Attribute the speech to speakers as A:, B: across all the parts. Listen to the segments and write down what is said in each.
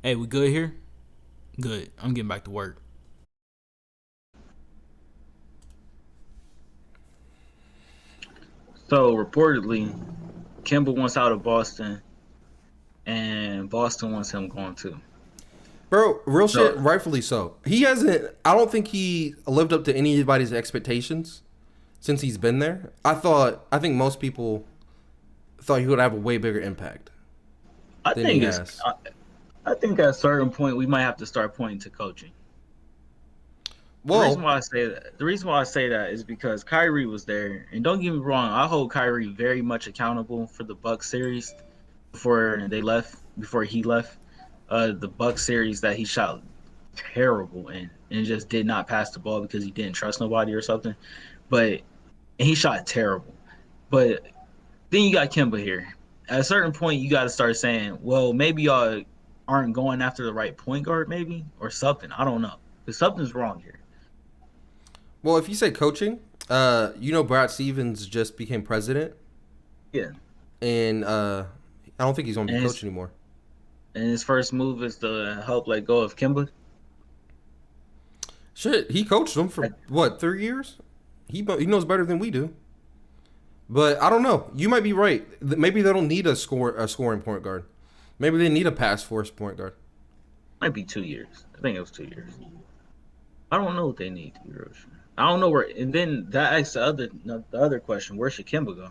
A: Hey, we good here? Good. I'm getting back to work.
B: So reportedly, Kemba wants out of Boston, and Boston wants him gone too.
C: Bro, real shit,
B: So
C: rightfully so. He hasn't, I don't think he lived up to anybody's expectations since he's been there. I think most people thought he would have a way bigger impact
B: I
C: than he
B: think it's.
C: has.
B: I think at a certain point we might have to start pointing to coaching.
C: Well,
B: The reason why I say that is because Kyrie was there, and don't get me wrong, I hold Kyrie very much accountable for the Bucks series before he left. The Bucks series that he shot terrible in and just did not pass the ball because he didn't trust nobody or something. But and he shot terrible. But then you got Kemba here. At a certain point, you got to start saying, well, maybe y'all aren't going after the right point guard, maybe, or something. I don't know. Because something's wrong here.
C: if you say coaching, Brad Stevens just became president,
B: Yeah.
C: and I don't think he's going to
B: And
C: be
B: his,
C: coach anymore.
B: and his first move is to help let go of Kemba.
C: Shit, he coached them for what 3 years. He knows better than we do. But I don't know. You might be right. Maybe they don't need a scoring point guard. Maybe they need a pass force point guard.
B: Might be 2 years. I think it was 2 years. I don't know what they need to be real sure. I don't know where. And then that asks the other question: where should Kemba go?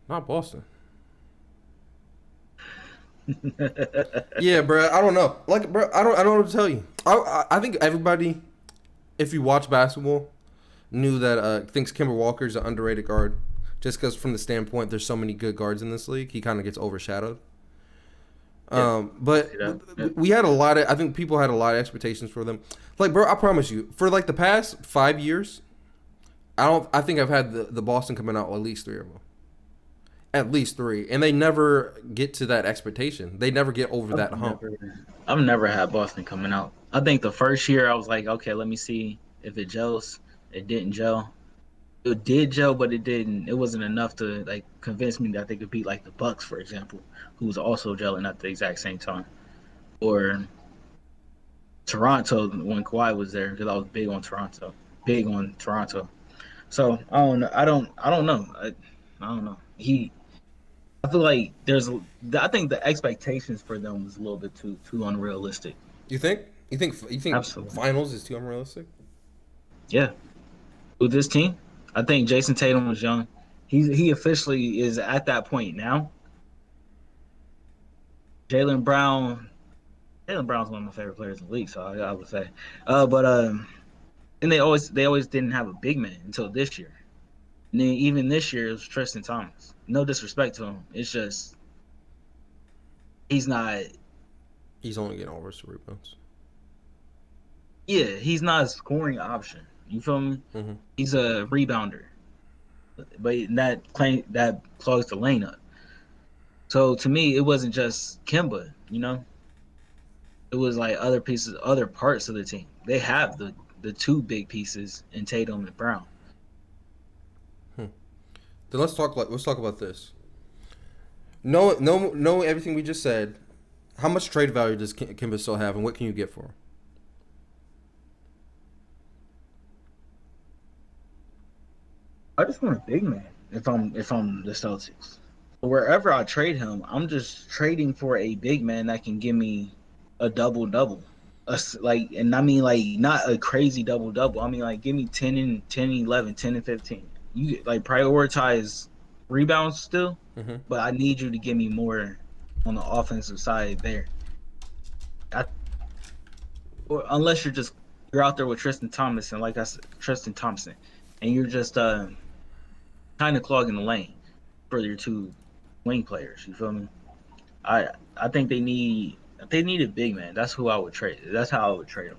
C: Not Boston. Yeah, bro. I don't know. Like, bro, I don't know what to tell you. I think everybody, if you watch basketball, knew that thinks Kemba Walker is an underrated guard. Just because from the standpoint, there's so many good guards in this league, he kind of gets overshadowed.
B: Yeah,
C: But
B: see that. Yeah.
C: we had a lot of. I think people had a lot of expectations for them. Like, bro, I promise you, for like the past 5 years, I don't. I think I've had the Boston coming out at least three of them. At least three, and they never get to that expectation. They never get over
B: I've
C: that hump.
B: never, I've never had Boston coming out. I think the first year I was like, okay, let me see if it gels. It didn't gel. It did gel, but it didn't. It wasn't enough to like convince me that they could beat like the Bucks, for example, who was also gelling at the exact same time, or Toronto when Kawhi was there because I was big on Toronto, big on Toronto. So I don't know. I don't know. I don't know. I feel like I think the expectations for them was a little bit too unrealistic.
C: You think? You think
B: Absolutely.
C: finals is too unrealistic?
B: Yeah. With this team, I think Jason Tatum was young. He officially is at that point now. Jalen Brown. Jalen Brown's one of my favorite players in the league, so I would say. But and they always didn't have a big man until this year. And then even this year it was Tristan Thompson. No disrespect to him. It's just he's not.
C: He's only getting over some rebounds.
B: Yeah, he's not a scoring option. You feel me?
C: Mm-hmm.
B: He's a rebounder, but that clogs the lane up. So to me, it wasn't just Kimba. It was like other pieces, other parts of the team. They have the two big pieces in Tatum and Brown.
C: Hmm. Then let's talk about this. No, everything we just said. How much trade value does Kimba still have, and what can you get for him?
B: I just want a big man. If I'm the Celtics, wherever I trade him, I'm just trading for a big man that can give me a double double. Like, and I mean like not a crazy double double. I mean like give me 10 and 11, 10 and 15. You like prioritize rebounds still,
C: Mm-hmm.
B: but I need you to give me more on the offensive side there. I, or unless you're out there with Tristan Thompson, like I said, Tristan Thompson, and you're just kind of clogging the lane for your two wing players. You feel me? I think they need a big man. That's who I would trade. That's how I would trade them.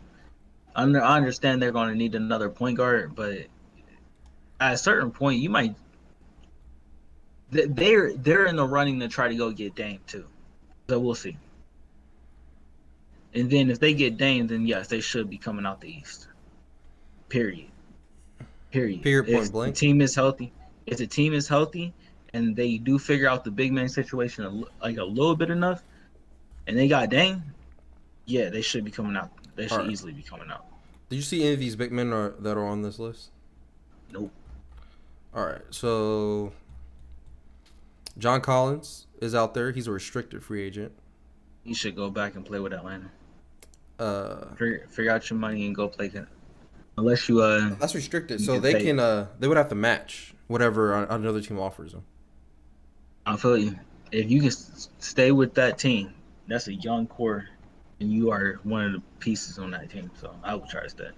B: I understand they're going to need another point guard, but at a certain point, you might they're in the running to try to go get Dame too. So we'll see. And then if they get Dame, then yes, they should be coming out the East. Period. Period.
C: Period.
B: If
C: Point
B: the
C: blank.
B: team is healthy, if the team is healthy, and they do figure out the big man situation like a little bit enough, and they got Dame, yeah, they should be coming out. They
C: All
B: should
C: right.
B: easily be coming out.
C: Do you see any of these big men that are on this list?
B: Nope.
C: All right. So John Collins is out there. He's a restricted free agent.
B: You should go back and play with Atlanta.
C: Uh,
B: Figure out your money and go play. Unless you
C: that's restricted,
B: you
C: so
B: can
C: they
B: pay.
C: can they would have to match whatever another team offers them.
B: I feel you. If you can stay with that team, that's a young core, and you are one of the pieces on that team. So I would try to stay.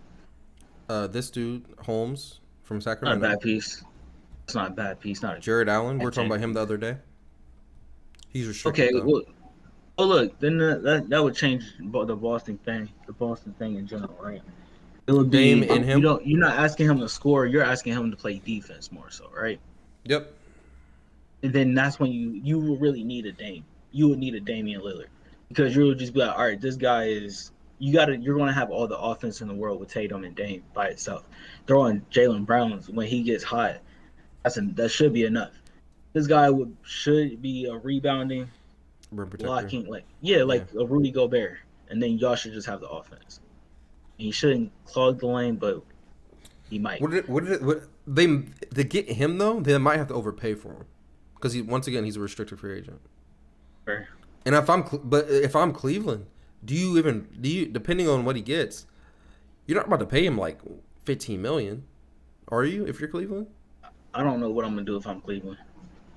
C: This dude Holmes from
B: Not a
C: Sacramento,
B: bad piece. It's not a bad piece. Not a
C: Jared Allen. We were
B: bad
C: talking about him the
B: piece.
C: other day. He's restricted
B: Okay.
C: though.
B: Well, look. Then that would change the Boston thing. The Boston thing in general, right? It would
C: Dame
B: be
C: and him.
B: you're not asking him to score. You're asking him to play defense more so, right?
C: Yep.
B: And then that's when you will really need a Dame. You would need a Damian Lillard because you would just be like, all right, this guy is you're gonna have all the offense in the world with Tatum and Dame by itself. Throwing Jalen Brown when he gets hot, that should be enough. This guy should be a rebounding,
C: Rim protector.
B: blocking, like a Rudy Gobert, and then y'all should just have the offense. And he shouldn't clog the lane, but he might.
C: What they to get him though? They might have to overpay for him because once again he's a restricted free agent.
B: Fair.
C: And if I'm Cleveland, do you depending on what he gets, you're not about to pay him like 15 million, are you? If you're Cleveland,
B: I don't know what I'm gonna do if I'm Cleveland.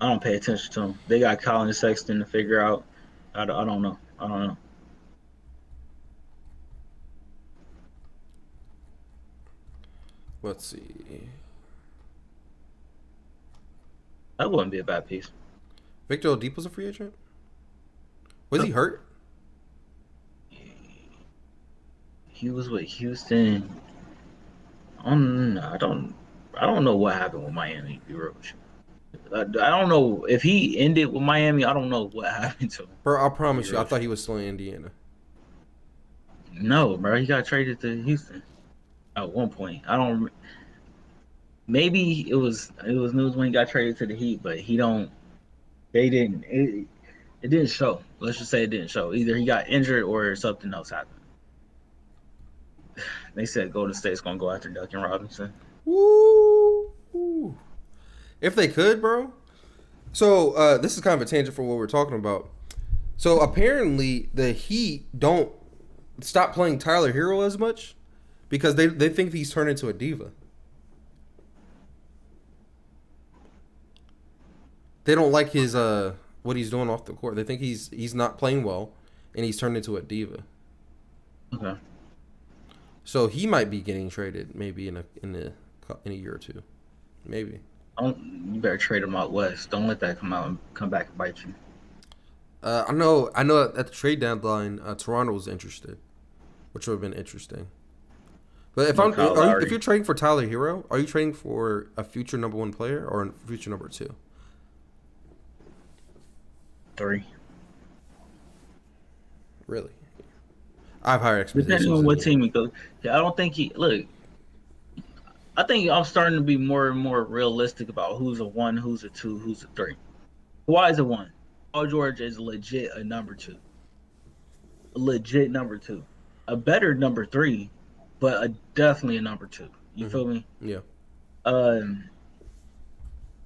B: I don't pay attention to them. They got Colin Sexton to figure out. I don't know. I don't know.
C: let's see.
B: That wouldn't be a bad piece.
C: Victor Oladipo's a free agent. Was he hurt?
B: He was with Houston. I don't know what happened with Miami. To be real with you. I don't know if he ended with Miami. I don't know what happened to him.
C: Bro, I promise you, I thought he was still in Indiana.
B: No, bro, he got traded to Houston at one point. I don't. Maybe it was news when he got traded to the Heat, but he don't. They didn't. It didn't show. Let's just say it didn't show. Either he got injured or something else happened. They said Golden State's gonna go after Duncan Robinson.
C: Woo! If they could, bro. So this is kind of a tangent for what we're talking about. So apparently the Heat don't stop playing Tyler Hero as much because they think he's turned into a diva. They don't like his what he's doing off the court. They think he's not playing well, and he's turned into a diva.
B: Okay.
C: So he might be getting traded maybe in a year or two, maybe.
B: You better trade him out west. Don't let that come back and bite you.
C: I know. At the trade deadline, Toronto was interested, which would have been interesting. But if you're trading for Tyler Hero, are you trading for a future number 1 player or a future number 2?
B: 3.
C: Really? I have higher expectations.
B: Depending on what team he goes. Yeah, I don't think I think I'm starting to be more and more realistic about who's a 1, who's a 2, who's a 3. Why is a 1? Paul George is legit a number 2. A legit number 2. A better number 3, but definitely a number 2. You feel me?
C: Yeah.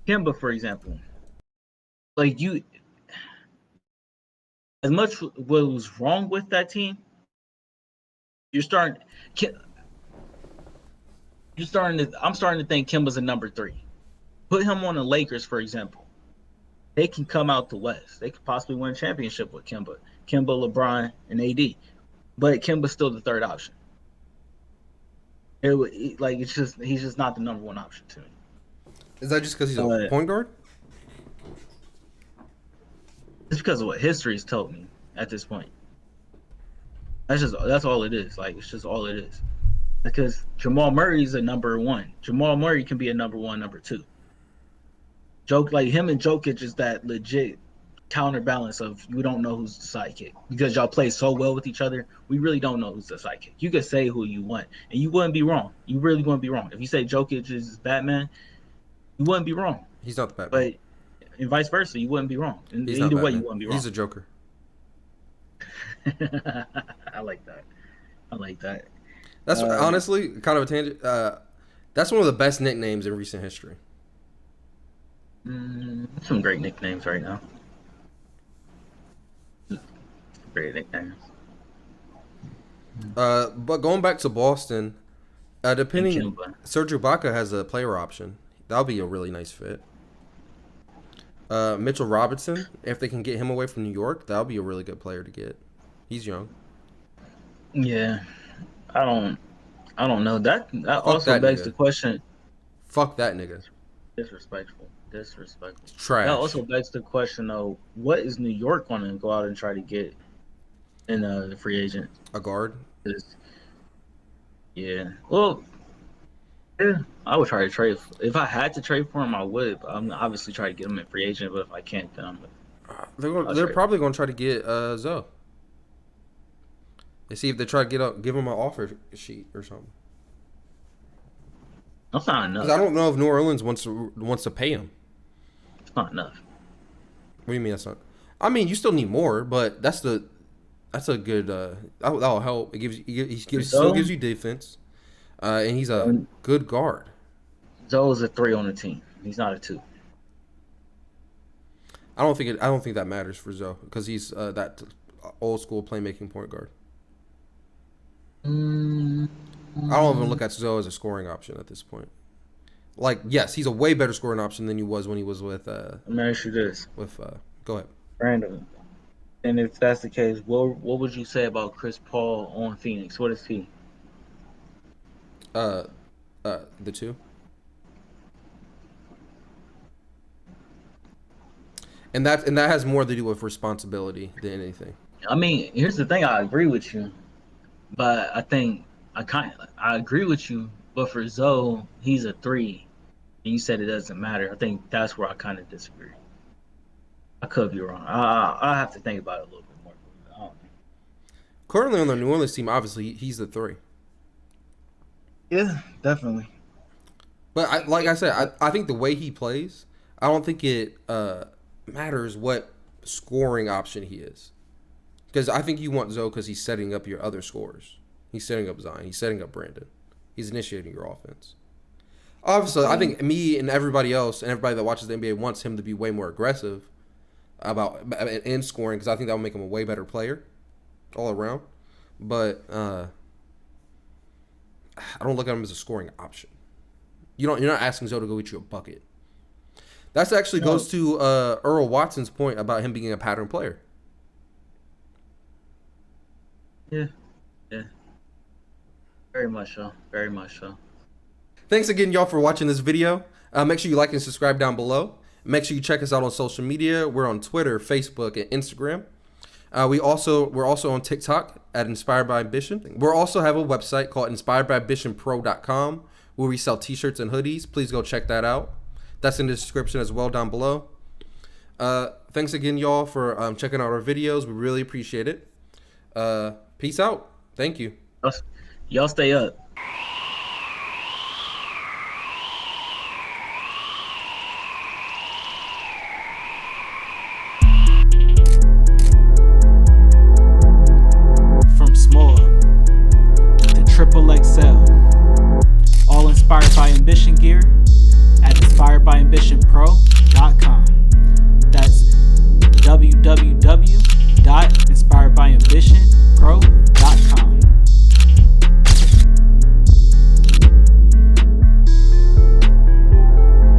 B: Kemba, for example. Like as much what was wrong with that team, I'm starting to think Kemba's a number 3. Put him on the Lakers, for example. They can come out the West. They could possibly win a championship with Kemba, LeBron, and AD. But Kemba's still the third option. He's just not the number 1 option to me.
C: Is that just because he's a point guard?
B: It's because of what history's told me at this point. That's all it is. Like, it's just all it is. Because Jamal Murray's a number 1. Jamal Murray can be a number 1, number 2. Him and Jokic is that legit counterbalance of you don't know who's the sidekick. Because y'all play so well with each other, we really don't know who's the sidekick. You could say who you want, and you wouldn't be wrong. You really wouldn't be wrong. If you say Jokic is Batman, you wouldn't be wrong.
C: He's not the Batman.
B: But and vice versa, you wouldn't be wrong. And
C: He's
B: either
C: not
B: way,
C: Batman.
B: you wouldn't be wrong.
C: He's a Joker.
B: I like that. I like that.
C: That's honestly kind of a tangent. That's one of the best nicknames in recent history.
B: Some great nicknames right now. Great nicknames.
C: But going back to Boston, depending,
B: Kemba.
C: Serge Ibaka has a player option. That'll be a really nice fit. Mitchell Robinson, if they can get him away from New York, that'll be a really good player to get. He's young.
B: Yeah, I don't know. That also
C: that
B: begs
C: nigga.
B: the question.
C: Fuck that nigga.
B: Disrespectful.
C: Trash.
B: That also begs the question, though. What is New York going to go out and try to get in the free agent?
C: A guard.
B: Yeah. Well, yeah, I would try to trade. If I had to trade for him, I would. But I'm obviously try to get him in free agent. But if I can't, then I'm.
C: They're probably going to try to get Zoe. They see if they try to give him an offer sheet or something.
B: That's not enough.
C: 'Cause I don't know if New Orleans wants to pay him.
B: It's not enough.
C: What do you mean that's not? I mean, you still need more, but that's a good. That'll help. Still gives you defense, and he's a good guard.
B: Zoe's a 3 on the team. He's not a 2.
C: I don't think that matters for Zoe because he's that old school playmaking point guard. I don't even look at Zoe as a scoring option at this point. Like, yes, he's a way better scoring option than he was when he was with.
B: Let me ask you this.
C: Go ahead.
B: Brandon. And if that's the case, what would you say about Chris Paul on Phoenix? What is he?
C: The 2. And that has more to do with responsibility than anything.
B: I mean, here's the thing. I agree with you, but I think I agree with you. But for Zoe, he's a 3, and you said it doesn't matter. I think that's where I kind of disagree. I could be wrong. I have to think about it a little bit more. I don't know.
C: Currently on the New Orleans team, obviously he's the 3.
B: Yeah, definitely.
C: But like I said, I think the way he plays, I don't think it matters what scoring option he is. Because I think you want Zoe because he's setting up your other scorers. He's setting up Zion. He's setting up Brandon. He's initiating your offense. Obviously, I think me and everybody else and everybody that watches the NBA wants him to be way more aggressive in scoring because I think that would make him a way better player all around. But I don't look at him as a scoring option. You're not asking Zoe to go get you a bucket. That actually goes to Earl Watson's point about him being a pattern player.
B: Yeah. Very much so. Very much so.
C: Thanks again, y'all, for watching this video. Make sure you like and subscribe down below. Make sure you check us out on social media. We're on Twitter, Facebook, and Instagram. We're also on TikTok at Inspired by Ambition. We also have a website called inspiredbyambitionpro.com where we sell t-shirts and hoodies. Please go check that out. That's in the description as well down below. Thanks again, y'all, for checking out our videos. We really appreciate it. Peace out. Thank you.
B: Y'all stay up.
A: From small to triple XL, all inspired by ambition gear at inspiredbyambitionpro.com. That's www.inspiredbyambitionpro.com.